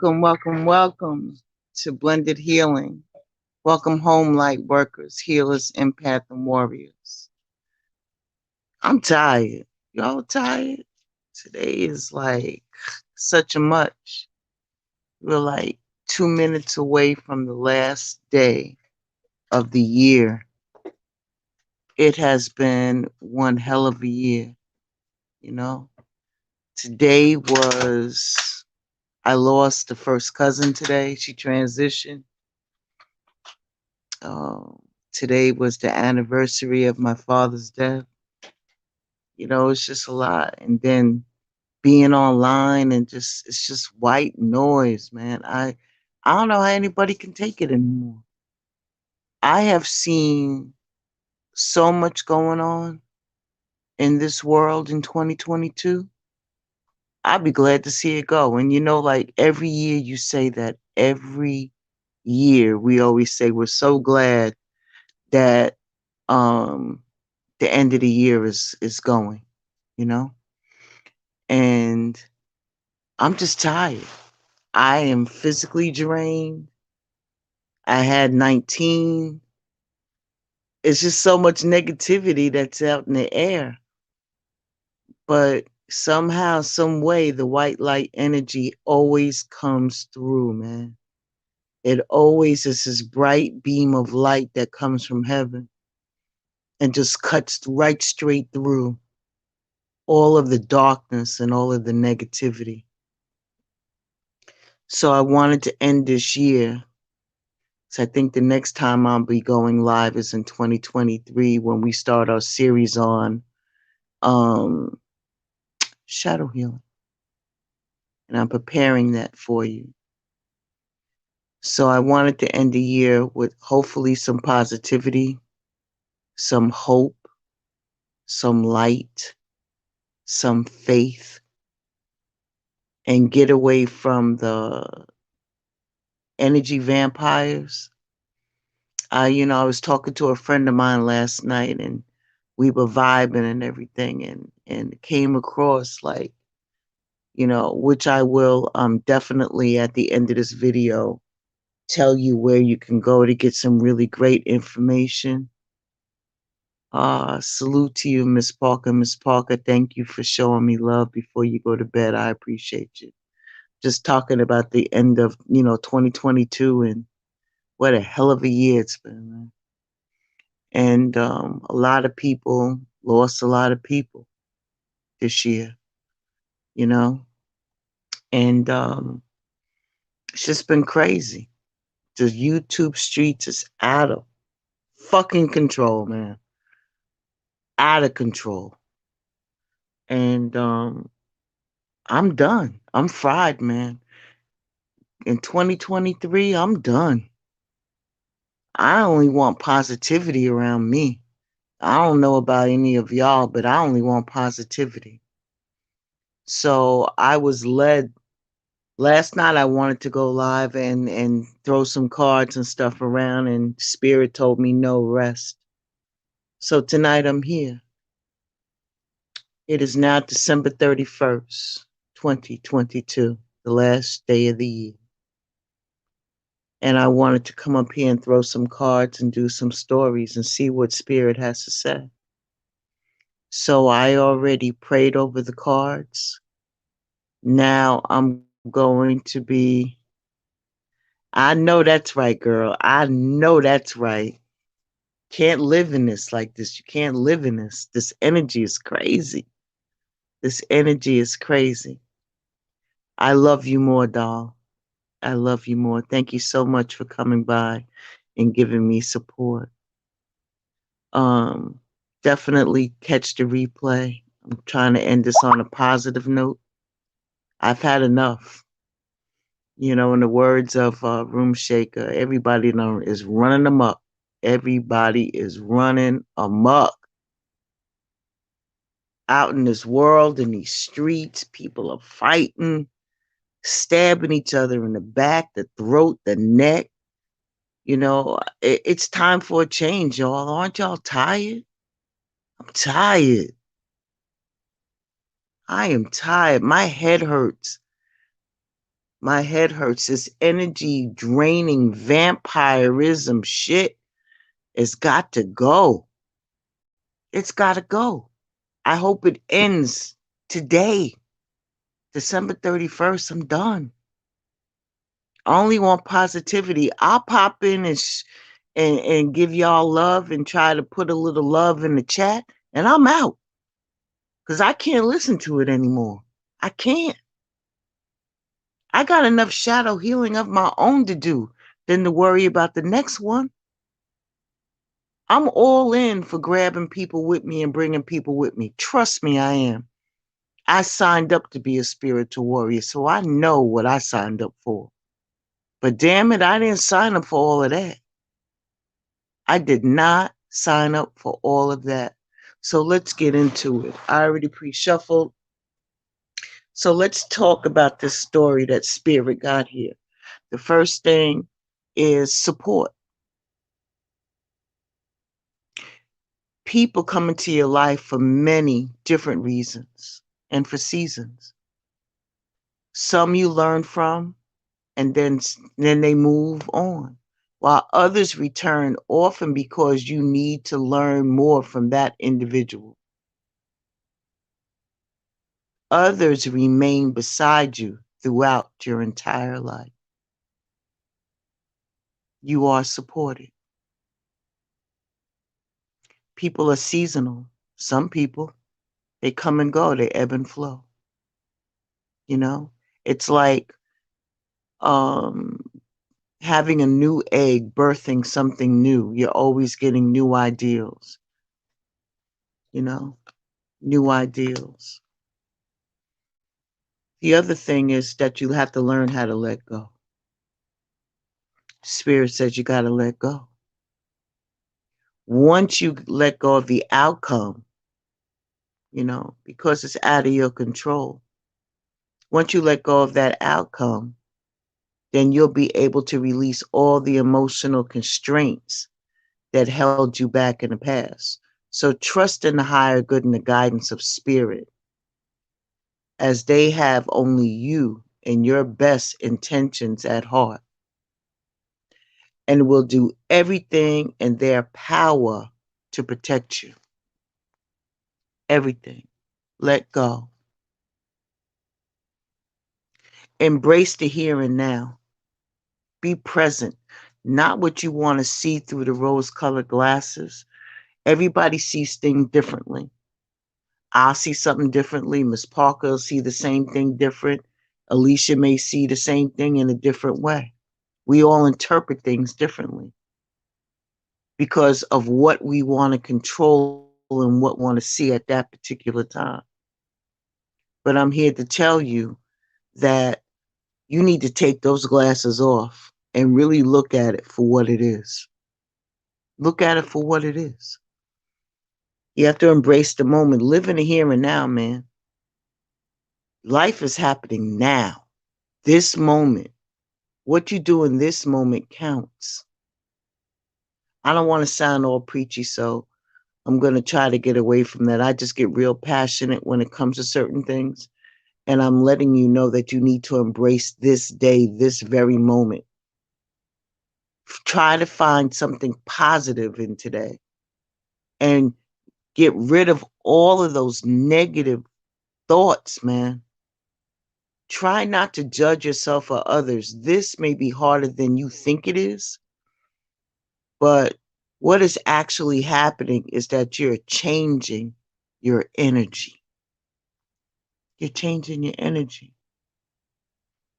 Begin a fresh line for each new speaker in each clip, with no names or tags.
Welcome to Blended Healing. Welcome home, light workers, healers, empath, and warriors. I'm tired. Y'all tired? Today is like such a much. We're like 2 minutes away from the last day of the year. It has been one hell of a year, you know? Today was, I lost the first cousin today. She transitioned. Um, Today was the anniversary of my father's death. It's just a lot. And then being online and just it's just white noise, man. I don't know how anybody can take it anymore. I have seen so much going on in this world in 2022. I'd be glad to see it go. And like every year you say that, every year we always say we're so glad that um the end of the year is going, you know? And I'm just tired. I am physically drained. I had 19. It's just so much negativity that's out in the air. But somehow, some way, the white light energy always comes through, man. It always is this bright beam of light that comes from heaven and just cuts right straight through all of the darkness and all of the negativity. So I wanted to end this year. So I think the next time I'll be going live is in 2023 when we start our series on um, shadow healing. And I'm preparing that for you. So I wanted to end the year with hopefully some positivity, some hope, some light, some faith, and get away from the energy vampires. I was talking to a friend of mine last night and we were vibing and everything and came across like, which I will definitely at the end of this video tell you where you can go to get some really great information. Salute to you, Miss Parker. Miss Parker, thank you for showing me love before you go to bed. I appreciate you. Just talking about the end of, 2022 and what a hell of a year it's been, man. And a lot of people lost a lot of people this year, you know, and it's just been crazy. The YouTube streets is out of fucking control, man. Out of control. And I'm done. I'm fried, man. In 2023, I'm done. I only want positivity around me. I don't know about any of y'all, but I only want positivity. So I was led last night. I wanted to go live and throw some cards and stuff around, and Spirit told me no, rest. So tonight I'm here. It is now December 31st, 2022, the last day of the year. And I wanted to come up here and throw some cards and do some stories and see what Spirit has to say. So I already prayed over the cards. Now I'm going to be, I know that's right, girl. I know that's right. Can't live in this like this. You can't live in this. This energy is crazy. This energy is crazy. I love you more, doll. I love you more. Thank you so much for coming by and giving me support. Um, Definitely catch the replay. I'm trying to end this on a positive note. I've had enough. In the words of Room Shaker, everybody is running amok. Everybody is running amok out in this world, in these streets. People are fighting, stabbing each other in the back, the throat, the neck. It's time for a change, y'all. Aren't y'all tired? I'm tired. I am tired. My head hurts. My head hurts. This energy draining vampirism shit has got to go. It's got to go. I hope it ends today, December 31st. I'm done. I only want positivity. I'll pop in and give y'all love and try to put a little love in the chat, and I'm out because I can't listen to it anymore. I can't. I got enough shadow healing of my own to do than to worry about the next one. I'm all in for grabbing people with me and bringing people with me. Trust me, I am. I signed up to be a spiritual warrior, so I know what I signed up for. But damn it, I didn't sign up for all of that. I did not sign up for all of that. So let's get into it. I already pre shuffled. So let's talk about this story that Spirit got here. The first thing is support. People come into your life for many different reasons and for seasons. Some you learn from, and then they move on, while others return often because you need to learn more from that individual. Others remain beside you throughout your entire life. You are supported. People are seasonal. Some people, they come and go, they ebb and flow. You know, it's like um, having a new egg, birthing something new. You're always getting new ideals, you know, new ideals. The other thing is that you have to learn how to let go. Spirit says you got to let go. Once you let go of the outcome, because it's out of your control, once you let go of that outcome, then you'll be able to release all the emotional constraints that held you back in the past. So trust in the higher good and the guidance of spirit, as they have only you and your best intentions at heart, and will do everything in their power to protect you. Everything. Let go. Embrace the here and now. Be present. Not what you want to see through the rose colored glasses. Everybody sees things differently. I'll see something differently. Miss Parker will see the same thing different. Alicia may see the same thing in a different way. We all interpret things differently because of what we want to control and what we want to see at that particular time. But I'm here to tell you that you need to take those glasses off and really look at it for what it is. Look at it for what it is. You have to embrace the moment. Live in the here and now, man. Life is happening now. This moment. What you do in this moment counts. I don't want to sound all preachy, so I'm going to try to get away from that. I just get real passionate when it comes to certain things. And I'm letting you know that you need to embrace this day, this very moment. Try to find something positive in today and get rid of all of those negative thoughts, man. Try not to judge yourself or others. This may be harder than you think it is, but what is actually happening is that you're changing your energy. You're changing your energy.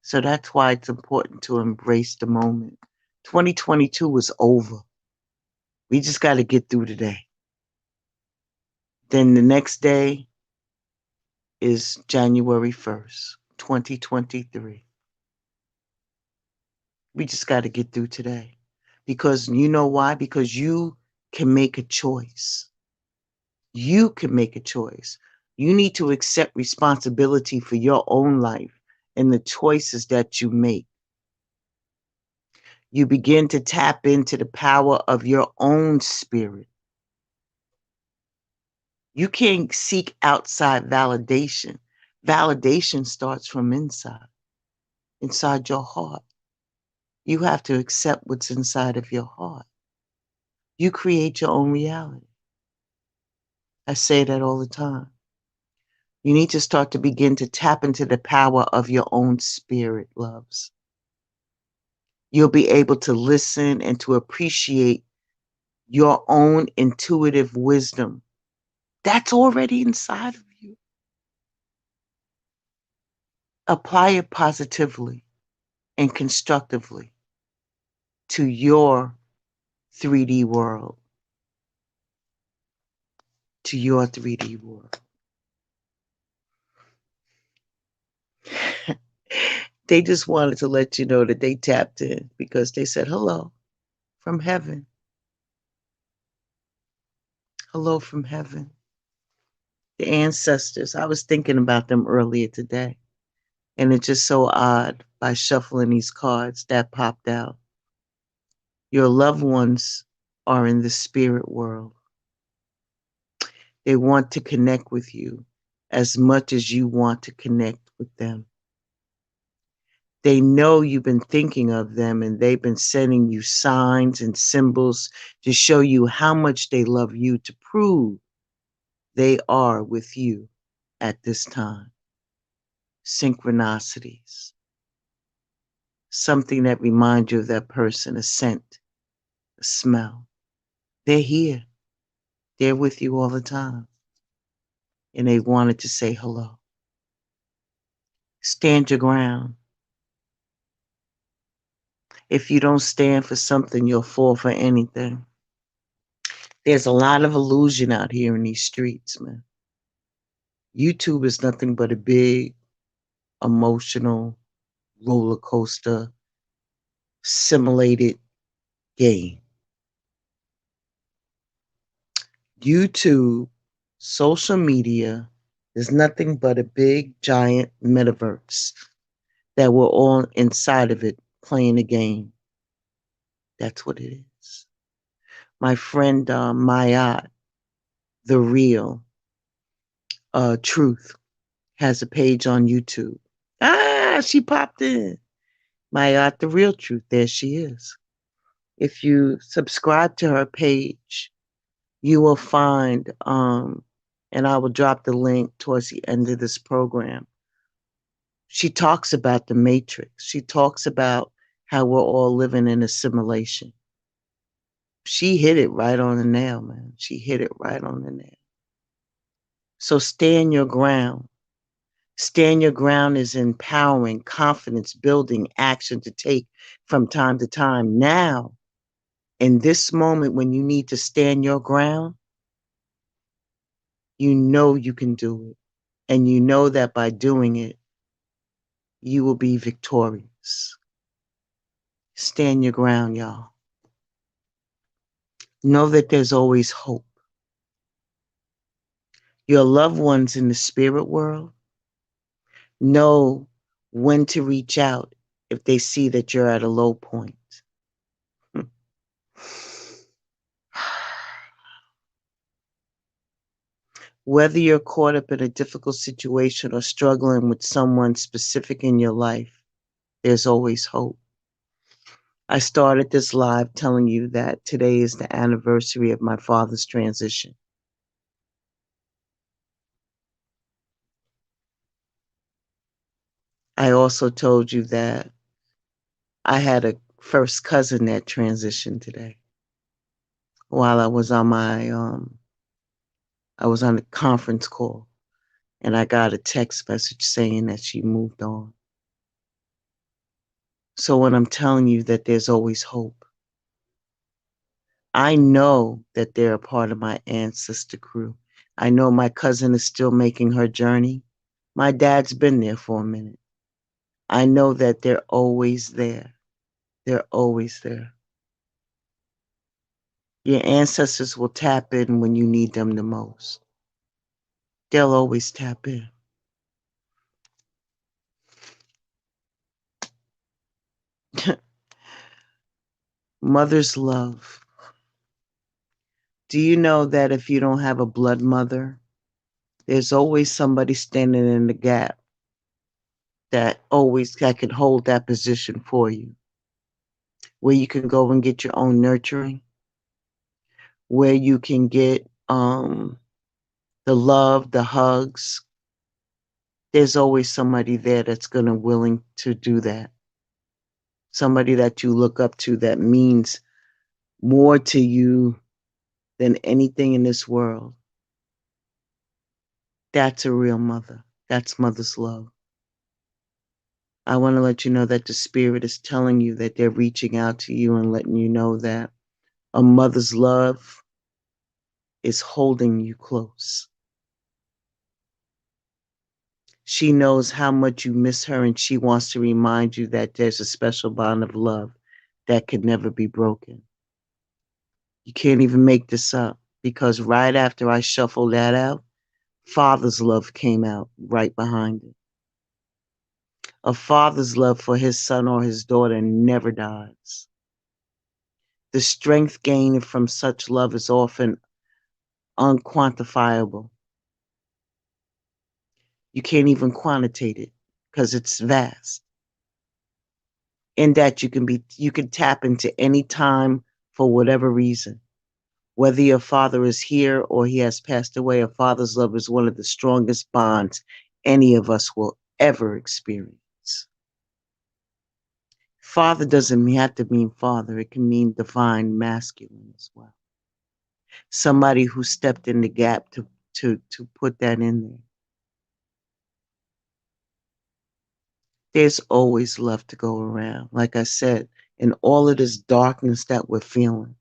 So that's why it's important to embrace the moment. 2022 is over. We just got to get through today. Then the next day is January 1st, 2023. We just got to get through today. Because you know why? Because you can make a choice. You can make a choice. You need to accept responsibility for your own life and the choices that you make. You begin to tap into the power of your own spirit. You can't seek outside validation. Validation starts from inside. inside your heart. You have to accept what's inside of your heart. You create your own reality. I say that all the time. You need to start to begin to tap into the power of your own spirit, loves. You'll be able to listen and to appreciate your own intuitive wisdom. That's already inside of you. Apply it positively and constructively to your 3D world, to your 3D world. They just wanted to let you know that they tapped in because they said, hello from heaven. Hello from heaven. The ancestors. I was thinking about them earlier today. And it's just so odd by shuffling these cards that popped out. Your loved ones are in the spirit world. They want to connect with you as much as you want to connect with them. They know you've been thinking of them and they've been sending you signs and symbols to show you how much they love you, to prove they are with you at this time. Synchronicities. Something that reminds you of that person, a scent, a smell. They're here. They're with you all the time. And they wanted to say hello. Stand your ground. If you don't stand for something, you'll fall for anything. There's a lot of illusion out here in these streets, man. YouTube is nothing but a big emotional roller coaster simulated game. YouTube, social media is nothing but a big giant metaverse that we're all inside of it playing a game. That's what it is. My friend Maya, the real truth, has a page on YouTube. Ah, she popped in. Maya, the real truth. There she is. If you subscribe to her page, you will find, and I will drop the link towards the end of this program. She talks about the matrix. She talks about how we're all living in a simulation. She hit it right on the nail, man. She hit it right on the nail. So stand your ground. Stand your ground is empowering, confidence, building, action to take from time to time. Now, in this moment when you need to stand your ground, you know you can do it. And you know that by doing it, you will be victorious. Stand your ground, y'all. Know that there's always hope. Your loved ones in the spirit world know when to reach out if they see that you're at a low point. Whether you're caught up in a difficult situation or struggling with someone specific in your life, there's always hope. I started this live telling you that today is the anniversary of my father's transition. I also told you that I had a first cousin that transitioned today while I was on a conference call and I got a text message saying that she moved on. So when I'm telling you that there's always hope, I know that they're a part of my ancestor crew. I know my cousin is still making her journey. My dad's been there for a minute. I know that they're always there. They're always there. Your ancestors will tap in when you need them the most. They'll always tap in. Mother's love. Do you know that if you don't have a blood mother, there's always somebody standing in the gap that can hold that position for you, where you can go and get your own nurturing, where you can get the love, the hugs. There's always somebody there that's gonna willing to do that. Somebody that you look up to that means more to you than anything in this world. That's a real mother. That's mother's love. I want to let you know that the spirit is telling you that they're reaching out to you and letting you know that a mother's love is holding you close. She knows how much you miss her, and she wants to remind you that there's a special bond of love that could never be broken. You can't even make this up, because right after I shuffled that out, Father's love came out right behind it. A father's love for his son or his daughter never dies. The strength gained from such love is often unquantifiable. You can't even quantitate it because it's vast. In that you can tap into any time for whatever reason. Whether your father is here or he has passed away, a father's love is one of the strongest bonds any of us will ever experience. Father doesn't have to mean father, it can mean divine masculine as well. Somebody who stepped in the gap to put that in there. There's always love to go around. Like I said, in all of this darkness that we're feeling,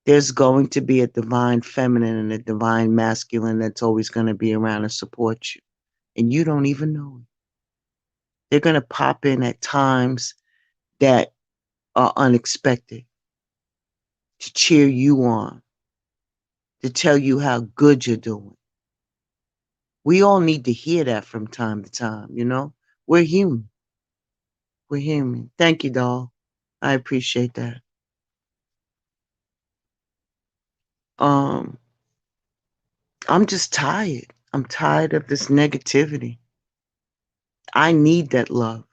there's going to be a divine feminine and a divine masculine that's always going to be around and support you. And you don't even know it. They're going to pop in at times that are unexpected to cheer you on, to tell you how good you're doing. We all need to hear that from time to time, you know? We're human. We're human. Thank you, doll. I appreciate that. Um, I'm just tired. I'm tired of this negativity. I need that love.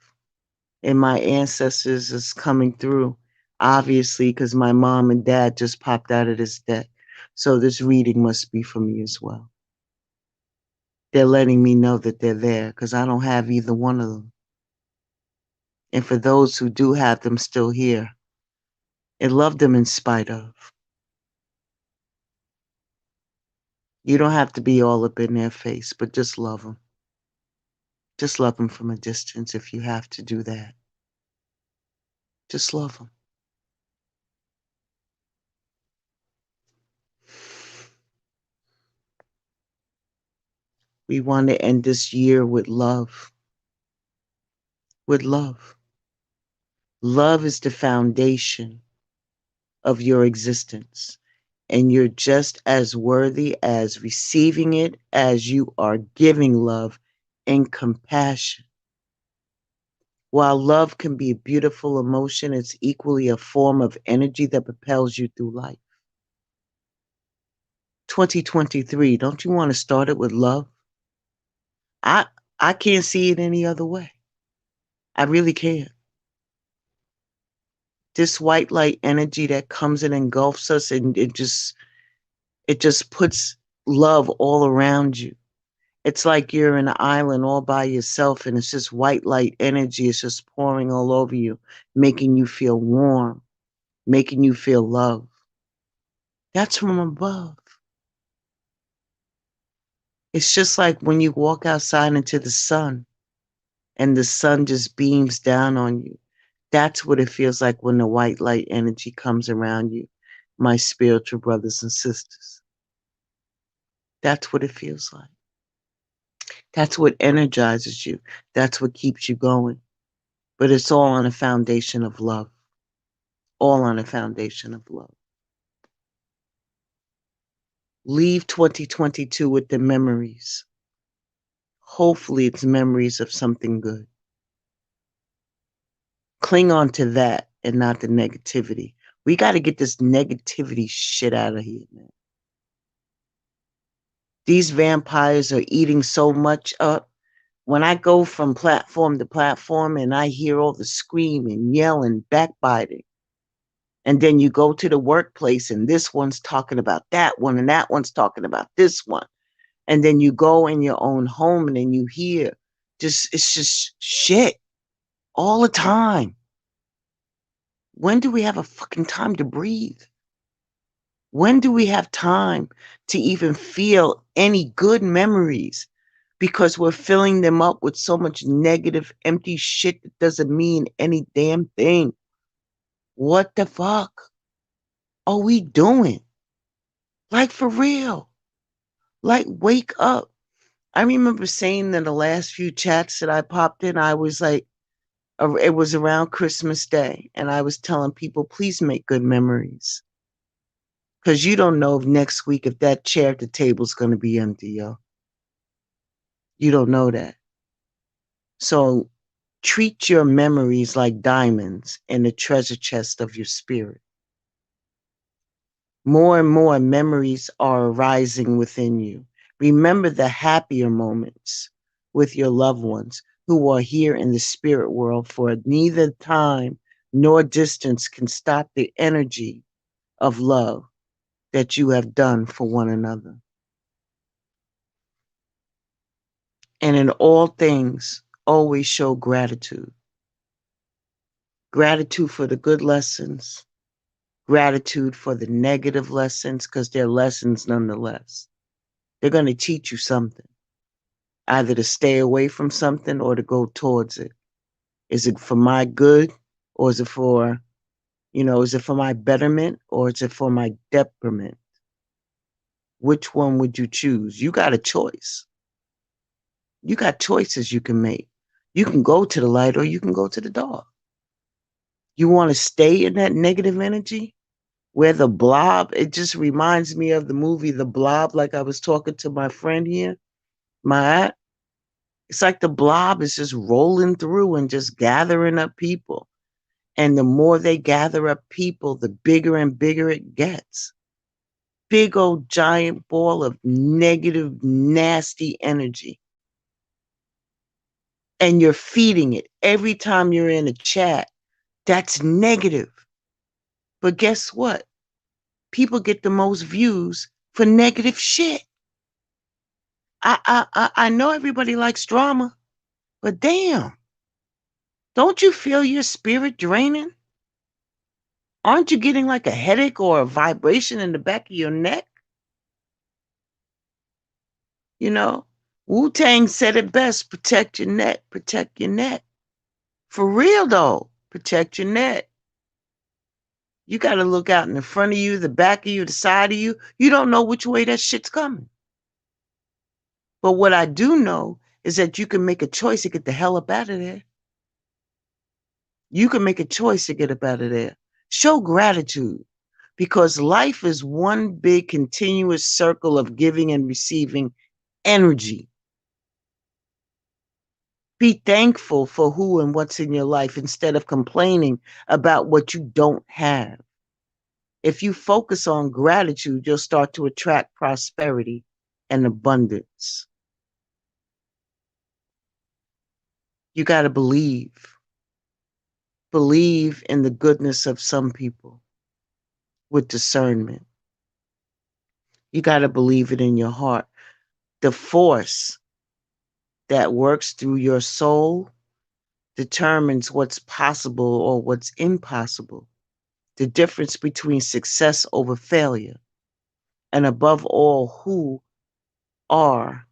And my ancestors is coming through, obviously, because my mom and dad just popped out of this deck. So this reading must be for me as well. They're letting me know that they're there because I don't have either one of them. And for those who do have them still here, and love them in spite of. You don't have to be all up in their face, but just love them. Just love them from a distance if you have to do that. Just love them. We want to end this year with love. With love. Love is the foundation of your existence. And you're just as worthy as receiving it as you are giving love and compassion. While love can be a beautiful emotion, it's equally a form of energy that propels you through life. 2023, don't you want to start it with love? I I can't see it any other way. I really can't. This white light energy that comes and engulfs us, and it just puts love all around you. It's like you're in an island all by yourself, and it's just white light energy. It's just pouring all over you, making you feel warm, making you feel love. That's from above. It's just like when you walk outside into the sun and the sun just beams down on you. That's what it feels like when the white light energy comes around you, my spiritual brothers and sisters. That's what it feels like. That's what energizes you. That's what keeps you going. But it's all on a foundation of love. All on a foundation of love. Leave 2022 with the memories. Hopefully, it's memories of something good. Cling on to that and not the negativity. We got to get this negativity shit out of here, man. These vampires are eating so much up. When I go from platform to platform and I hear all the screaming, yelling, backbiting, and then you go to the workplace and this one's talking about that one and that one's talking about this one. And then you go in your own home and then you hear it's just shit all the time. When do we have a fucking time to breathe? When do we have time to even feel any good memories? Because we're filling them up with so much negative, empty shit that doesn't mean any damn thing. What the fuck are we doing? Like, for real. Like, wake up. I remember saying in the last few chats that I popped in, I was like, it was around Christmas Day, and I was telling people, please make good memories. Because you don't know if next week if that chair at the table is going to be empty, yo. You don't know that. So treat your memories like diamonds in the treasure chest of your spirit. More and more memories are arising within you. Remember the happier moments with your loved ones who are here in the spirit world, for neither time nor distance can stop the energy of love that you have done for one another. And in all things, always show gratitude. Gratitude for the good lessons, gratitude for the negative lessons, because they're lessons nonetheless. They're going to teach you something, either to stay away from something or to go towards it. Is it for my good, or is it for, is it for my betterment, or is it for my detriment? Which one would you choose? You got a choice. You got choices you can make. You can go to the light or you can go to the dark. You want to stay in that negative energy where the blob, it just reminds me of the movie The Blob, like I was talking to my friend here, my aunt. It's like the blob is just rolling through and just gathering up people. And the more they gather up people, the bigger and bigger it gets. Big old giant ball of negative, nasty energy. And you're feeding it every time you're in a chat. That's negative. But guess what? People get the most views for negative shit. I know everybody likes drama, but damn, don't you feel your spirit draining? Aren't you getting like a headache or a vibration in the back of your neck? You know, Wu-Tang said it best, protect your neck, protect your neck. For real though, protect your neck. You got to look out in the front of you, the back of you, the side of you. You don't know which way that shit's coming. But what I do know is that you can make a choice to get the hell up out of there. You can make a choice to get up out of there. Show gratitude, because life is one big continuous circle of giving and receiving energy. Be thankful for who and what's in your life instead of complaining about what you don't have. If you focus on gratitude, you'll start to attract prosperity and abundance. You got to believe. Believe in the goodness of some people with discernment. You got to believe it in your heart. The force that works through your soul determines what's possible or what's impossible, the difference between success over failure, and above all, who are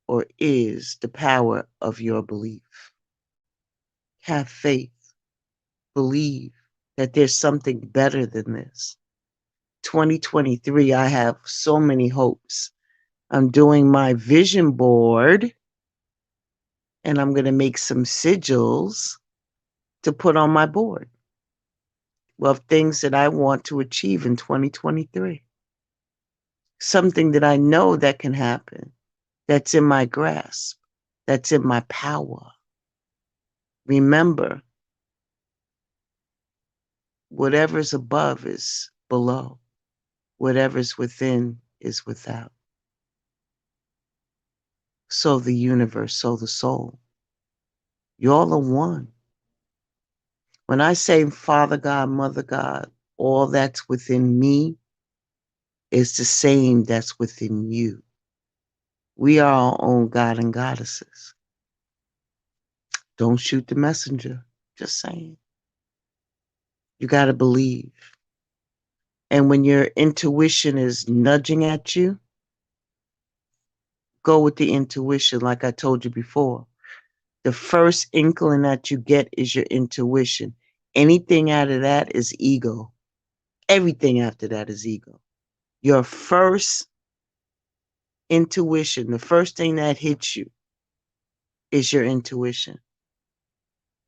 or is the power of your belief. Have faith, believe that there's something better than this. 2023, I have so many hopes. I'm doing my vision board and I'm going to make some sigils to put on my board of things that I want to achieve in 2023. Something that I know that can happen, that's in my grasp, that's in my power. Remember, whatever's above is below. Whatever's within is without. so the universe, so the soul. You're all in one. When I say Father God, Mother God, all that's within me is the same that's within you. We are our own God and goddesses. Don't shoot the messenger. Just saying. You got to believe. And when your intuition is nudging at you, go with the intuition, like I told you before. The first inkling that you get is your intuition. Anything out of that is ego. Everything after that is ego. Your first intuition, the first thing that hits you is your intuition.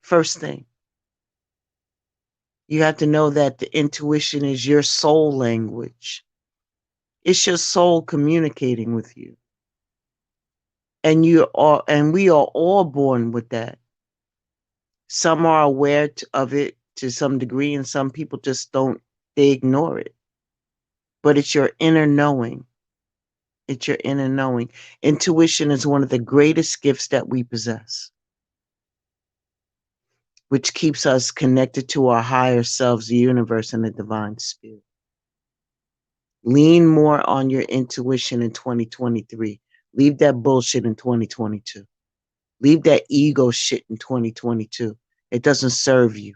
First thing. You have to know that the intuition is your soul language. It's your soul communicating with you. And we are all born with that. Some are aware of it to some degree, and some people just don't, they ignore it. But it's your inner knowing. It's your inner knowing. Intuition is one of the greatest gifts that we possess, which keeps us connected to our higher selves, the universe, and the divine spirit. Lean more on your intuition in 2023. Leave that bullshit in 2022. Leave that ego shit in 2022. It doesn't serve you,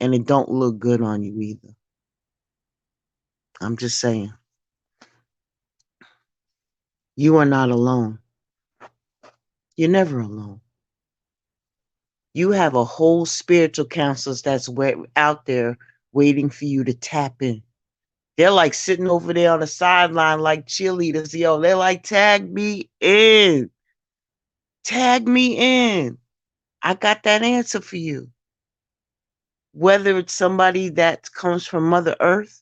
and it don't look good on you either. I'm just saying. You are not alone. You're never alone. You have a whole spiritual counselors that's out there waiting for you to tap in. They're like sitting over there on the sideline like cheerleaders. Yo, they're like, tag me in. Tag me in. I got that answer for you. Whether it's somebody that comes from Mother Earth,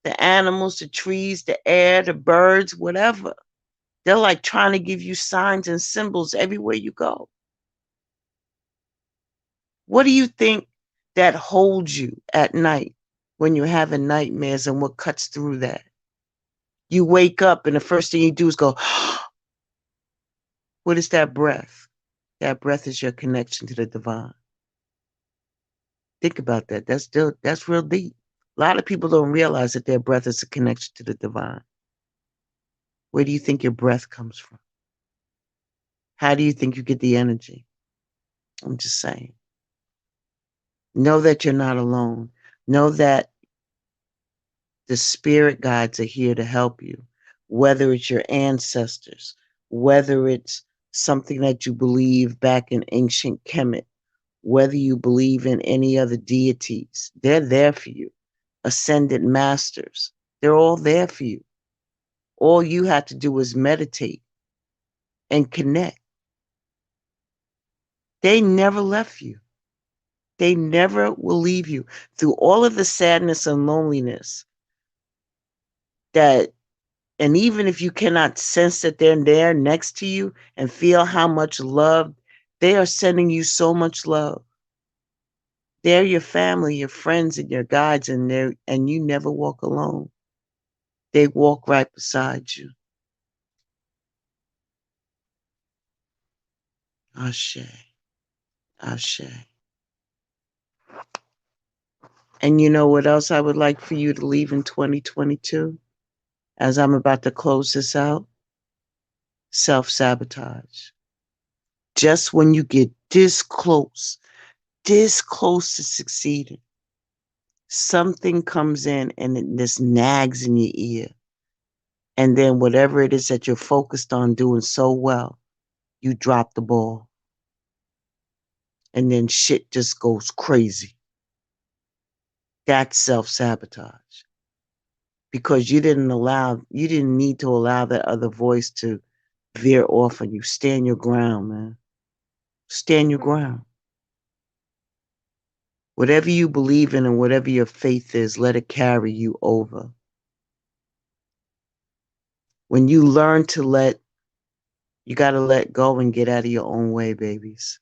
the animals, the trees, the air, the birds, whatever. They're like trying to give you signs and symbols everywhere you go. What do you think that holds you at night when you're having nightmares, and what cuts through that? You wake up and the first thing you do is go, what is that breath? That breath is your connection to the divine. Think about that. That's real deep. A lot of people don't realize that their breath is a connection to the divine. Where do you think your breath comes from? How do you think you get the energy? I'm just saying. Know that you're not alone. Know that the spirit guides are here to help you, whether it's your ancestors, whether it's something that you believe back in ancient Kemet, whether you believe in any other deities. They're there for you. Ascended masters, they're all there for you. All you have to do is meditate and connect. They never left you. They never will leave you. Through all of the sadness and loneliness that, and even if you cannot sense that they're there next to you and feel how much love, they are sending you so much love. They're your family, your friends, and your guides, and you never walk alone. They walk right beside you. Ashe. Ashe. And you know what else I would like for you to leave in 2022? As I'm about to close this out, self-sabotage. Just when you get this close to succeeding, something comes in and it just nags in your ear. And then whatever it is that you're focused on doing so well, you drop the ball. And then shit just goes crazy. That's self-sabotage. Because you didn't need to allow that other voice to veer off on you. Stand your ground, man. Stand your ground. Whatever you believe in and whatever your faith is, let it carry you over. When you learn you got to let go and get out of your own way, babies.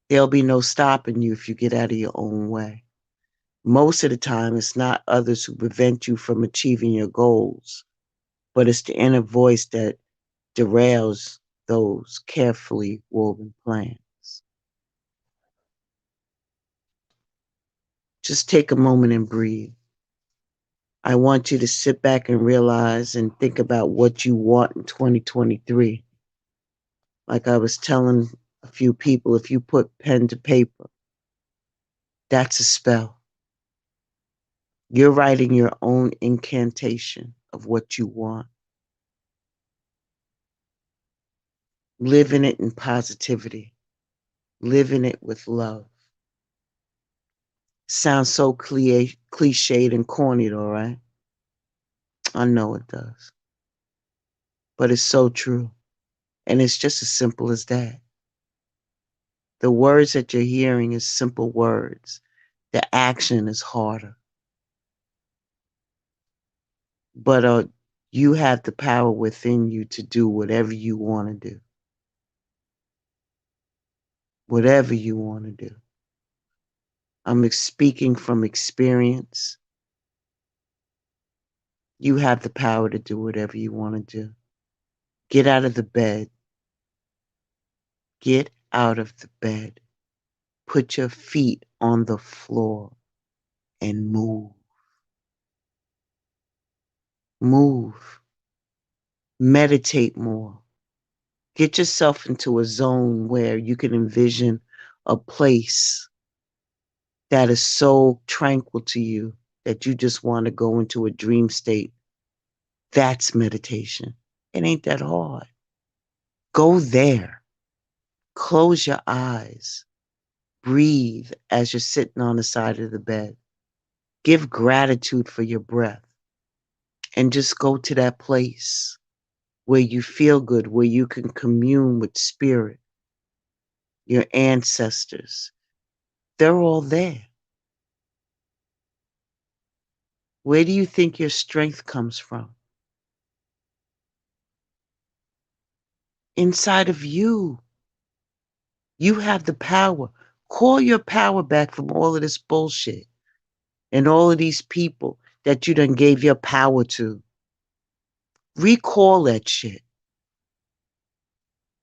There'll be no stopping you if you get out of your own way. Most of the time, it's not others who prevent you from achieving your goals. but it's the inner voice that derails those carefully woven plans. Just take a moment and breathe. I want you to sit back and realize and think about what you want in 2023. Like I was telling a few people, if you put pen to paper, that's a spell. You're writing your own incantation of what you want. Living it in positivity, living it with love. Sounds so cliched and corny, all right? I know it does. But it's so true. And it's just as simple as that. The words that you're hearing is simple words. The action is harder. But you have the power within you to do whatever you want to do. Whatever you want to do. I'm speaking from experience. You have the power to do whatever you want to do. Get out of the bed. Get out of the bed. Put your feet on the floor and move. Move. Meditate more. Get yourself into a zone where you can envision a place that is so tranquil to you that you just want to go into a dream state. That's meditation. It ain't that hard. Go there. Close your eyes. Breathe as you're sitting on the side of the bed. Give gratitude for your breath and just go to that place where you feel good, where you can commune with spirit, your ancestors. They're all there. Where do you think your strength comes from? Inside of you. You have the power. Call your power back from all of this bullshit and all of these people that you done gave your power to. Recall that shit.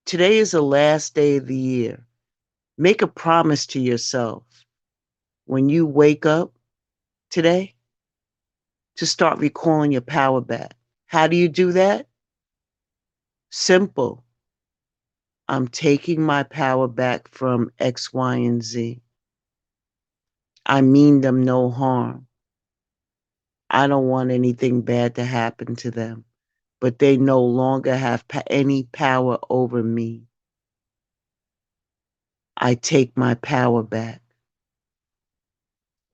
Today is the last day of the year. Make a promise to yourself when you wake up today to start recalling your power back. How do you do that? Simple. I'm taking my power back from X, Y, and Z. I mean them no harm. I don't want anything bad to happen to them, but they no longer have any power over me. I take my power back.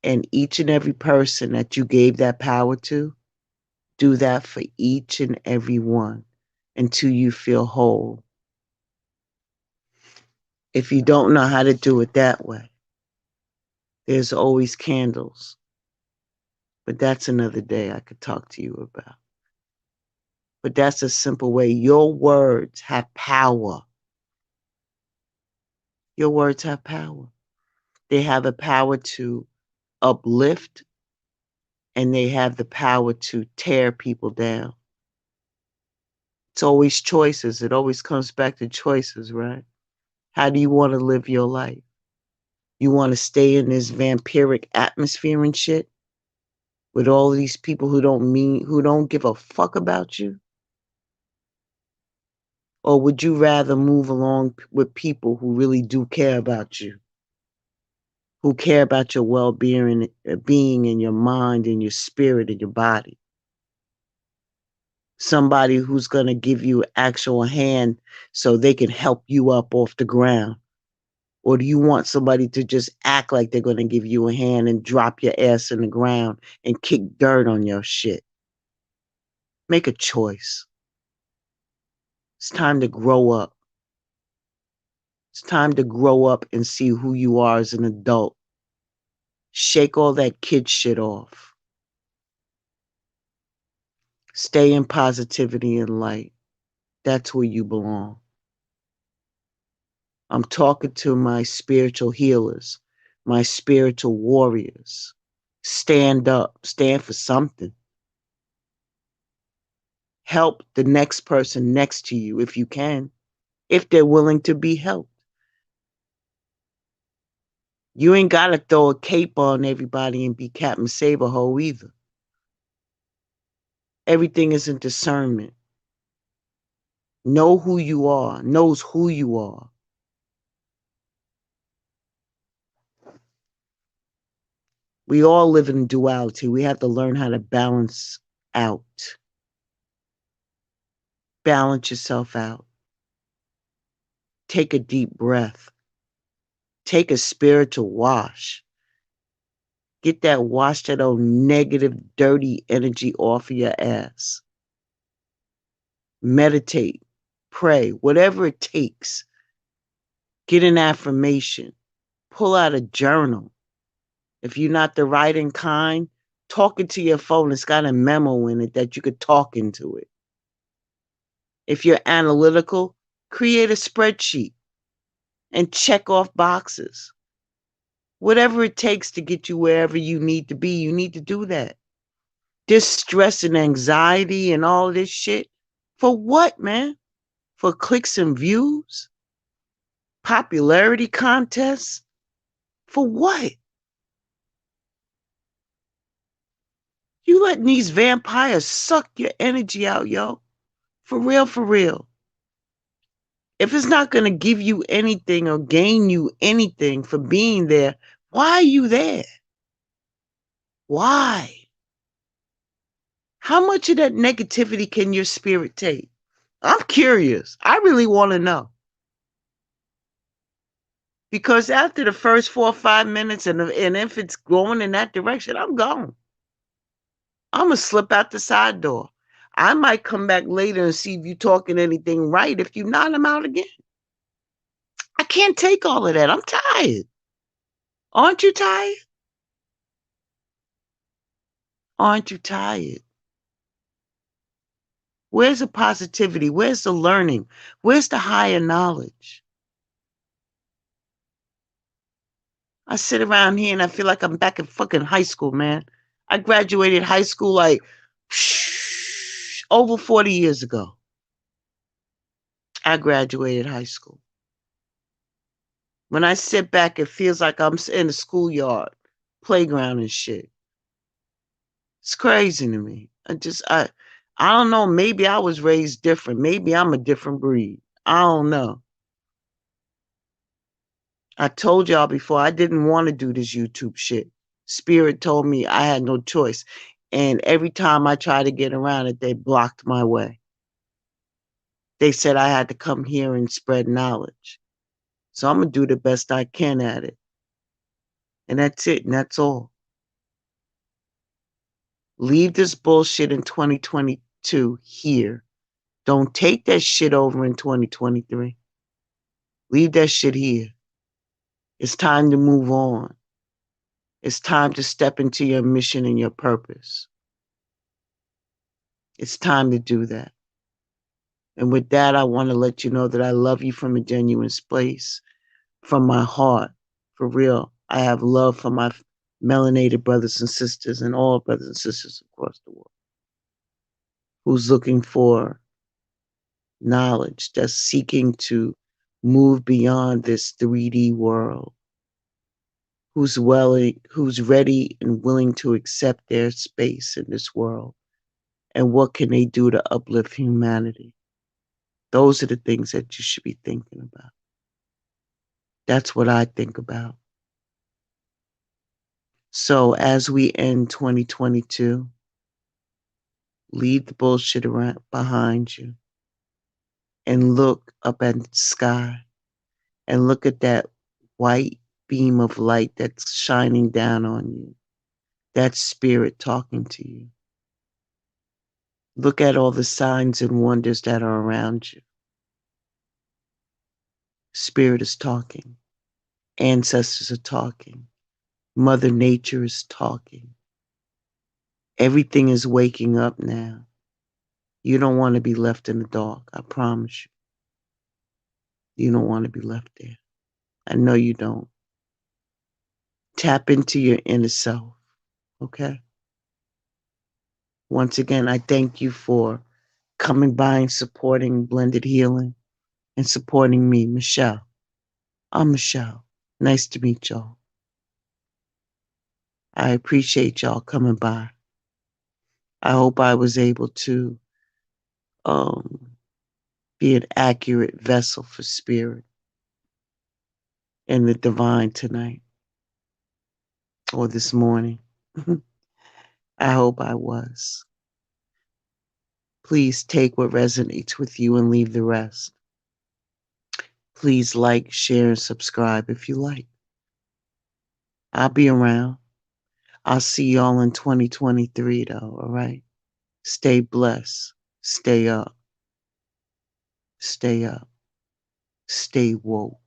And each and every person that you gave that power to, do that for each and every one until you feel whole. If you don't know how to do it that way, there's always candles. But that's another day I could talk to you about. But that's a simple way. Your words have power. Your words have power. They have the power to uplift and they have the power to tear people down. It's always choices. It always comes back to choices, right? How do you want to live your life? You want to stay in this vampiric atmosphere and shit with all these people who don't give a fuck about you? Or would you rather move along with people who really do care about you? Who care about your well-being being in your mind and your spirit and your body? Somebody who's going to give you an actual hand so they can help you up off the ground? Or do you want somebody to just act like they're going to give you a hand and drop your ass in the ground and kick dirt on your shit? Make a choice. It's time to grow up. It's time to grow up and see who you are as an adult. Shake all that kid shit off. Stay in positivity and light. That's where you belong. I'm talking to my spiritual healers, my spiritual warriors. Stand up, stand for something. Help the next person next to you if you can, if they're willing to be helped. You ain't got to throw a cape on everybody and be Captain Saberho either. Everything is in discernment. Know who you are, knows who you are. We all live in duality. We have to learn how to balance out. Balance yourself out. Take a deep breath. Take a spiritual wash. Get that old negative, dirty energy off of your ass. Meditate, pray, whatever it takes. Get an affirmation. Pull out a journal. If you're not the writing kind, talk it to your phone. It's got a memo in it that you could talk into it. If you're analytical, create a spreadsheet and check off boxes. Whatever it takes to get you wherever you need to be, you need to do that. This stress and anxiety and all this shit, for what, man? For clicks and views? Popularity contests? For what? You letting these vampires suck your energy out, yo. For real, for real. If it's not going to give you anything or gain you anything for being there, why are you there? Why? How much of that negativity can your spirit take? I'm curious. I really want to know. Because after the first 4 or 5 minutes, and if it's going in that direction, I'm gone. I'm going to slip out the side door. I might come back later and see if you're talking anything right. If you're not, I'm out again. I can't take all of that. I'm tired. Aren't you tired? Aren't you tired? Where's the positivity? Where's the learning? Where's the higher knowledge? I sit around here and I feel like I'm back in fucking high school, man. I graduated high school like over 40 years ago. I graduated high school. When I sit back, it feels like I'm in the schoolyard, playground and shit. It's crazy to me. I don't know. Maybe I was raised different. Maybe I'm a different breed. I don't know. I told y'all before, I didn't want to do this YouTube shit. Spirit told me I had no choice. And every time I tried to get around it, they blocked my way. They said I had to come here and spread knowledge. So I'm going to do the best I can at it. And that's it. And that's all. Leave this bullshit in 2022 here. Don't take that shit over in 2023. Leave that shit here. It's time to move on. It's time to step into your mission and your purpose. It's time to do that. And with that, I want to let you know that I love you from a genuine place, from my heart, for real. I have love for my melanated brothers and sisters and all brothers and sisters across the world who's looking for knowledge, that's seeking to move beyond this 3D world, who's ready and willing to accept their space in this world, and what can they do to uplift humanity. Those are the things that you should be thinking about. That's what I think about. So as we end 2022, leave the bullshit around behind you and look up at the sky and look at that white beam of light that's shining down on you. That spirit talking to you. Look at all the signs and wonders that are around you. Spirit is talking. Ancestors are talking. Mother Nature is talking. Everything is waking up now. You don't want to be left in the dark. I promise you. You don't want to be left there. I know you don't. Tap into your inner self. Okay? Once again, I thank you for coming by and supporting Blended Healing and supporting me, Michelle. I'm Michelle. Nice to meet y'all. I appreciate y'all coming by. I hope I was able to um, be an accurate vessel for spirit and the divine tonight or this morning. I hope I was. Please take what resonates with you and leave the rest. Please like, share, and subscribe if you like. I'll be around. I'll see y'all in 2023, though, all right? Stay blessed. Stay up. Stay up. Stay woke.